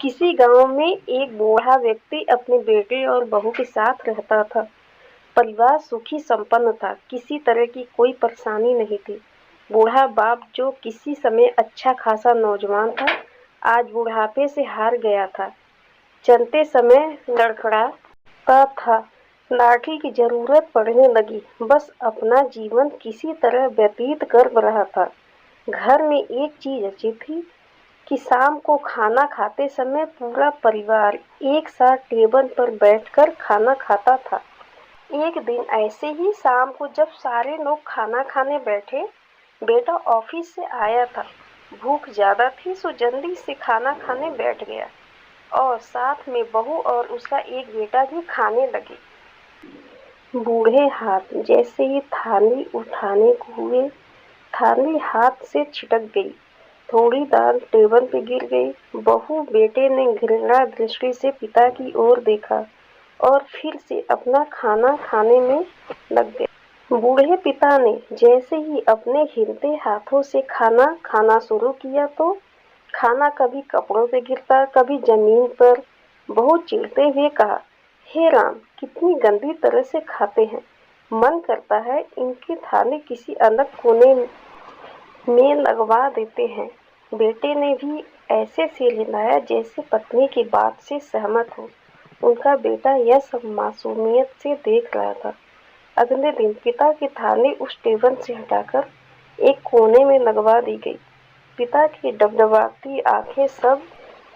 किसी गांव में एक बूढ़ा व्यक्ति अपने बेटे और बहू के साथ रहता था। परिवार सुखी संपन्न था, किसी तरह की कोई परेशानी नहीं थी। बूढ़ा बाप, जो किसी समय अच्छा खासा नौजवान था, आज बुढ़ापे से हार गया था। चलते समय लड़खड़ाता था, लाठी की जरूरत पड़ने लगी, बस अपना जीवन किसी तरह व्यतीत कर रहा था। घर में एक चीज अच्छी थी कि शाम को खाना खाते समय पूरा परिवार एक साथ टेबल पर बैठकर खाना खाता था। एक दिन ऐसे ही शाम को जब सारे लोग खाना खाने बैठे, बेटा ऑफिस से आया था। भूख ज्यादा थी सो जल्दी से खाना खाने बैठ गया और साथ में बहू और उसका एक बेटा भी खाने लगे। बूढ़े हाथ जैसे ही थाली उठाने को हुए, थाली हाथ से छिटक गई। थोड़ी दाल टेबल पे गिर गई। बहू बेटे ने घृणा दृष्टि से पिता की ओर देखा और फिर से अपना खाना खाने में लग गए। बूढ़े पिता ने जैसे ही अपने हिलते हाथों से खाना खाना शुरू किया तो खाना कभी कपड़ों पे गिरता, कभी जमीन पर। बहू चिढ़ते हुए कहा, हे राम, कितनी गंदी तरह से खाते हैं। मन करता है इनकी थाली किसी अलग कोने में लगवा देते हैं। बेटे ने भी ऐसे सिर हिलाया जैसे पत्नी की बात से सहमत हो। उनका बेटा यह सब मासूमियत से देख रहा था। अगले दिन पिता की थाली उस टेबल से हटाकर एक कोने में लगवा दी गई। पिता की डबडबाती आंखें सब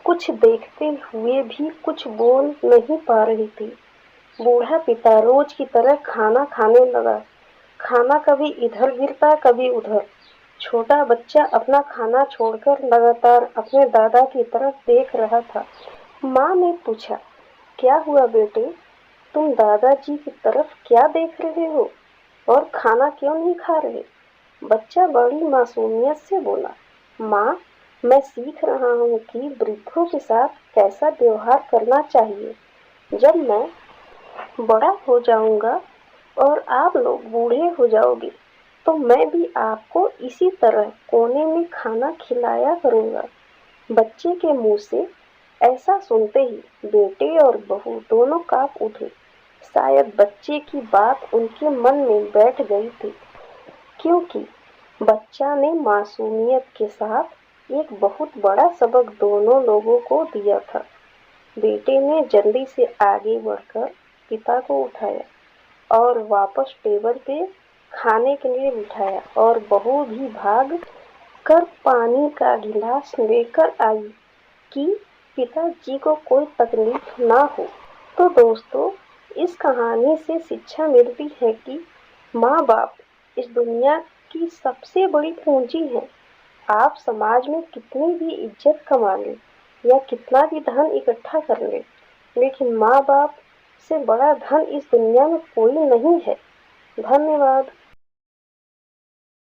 कुछ देखते हुए भी कुछ बोल नहीं पा रही थी। बूढ़ा पिता रोज की तरह खाना खाने लगा। खाना कभी इधर गिरता, कभी उधर। छोटा बच्चा अपना खाना छोड़कर लगातार अपने दादा की तरफ देख रहा था। माँ ने पूछा, क्या हुआ बेटे, तुम दादाजी की तरफ क्या देख रहे हो और खाना क्यों नहीं खा रहे? बच्चा बड़ी मासूमियत से बोला, माँ, मैं सीख रहा हूँ कि वृद्धों के साथ कैसा व्यवहार करना चाहिए। जब मैं बड़ा हो जाऊंगा और आप लोग बूढ़े हो जाओगे तो मैं भी आपको इसी तरह कोने में खाना खिलाया करूंगा। बच्चे के मुंह से ऐसा सुनते ही बेटे और बहू दोनों कांप उठे। शायद बच्चे की बात उनके मन में बैठ गई थी, क्योंकि बच्चा ने मासूमियत के साथ एक बहुत बड़ा सबक दोनों लोगों को दिया था। बेटे ने जल्दी से आगे बढ़कर पिता को उठाया और वापस टेबल पे खाने के लिए बिठाया और बहू भी भाग कर पानी का गिलास लेकर आई कि पिताजी को कोई तकलीफ ना हो। तो दोस्तों, इस कहानी से शिक्षा मिलती है कि माँ बाप इस दुनिया की सबसे बड़ी पूंजी है। आप समाज में कितनी भी इज्जत कमा लें या कितना भी धन इकट्ठा कर लें, लेकिन माँ बाप से बड़ा धन इस दुनिया में कोई नहीं है। धन्यवाद।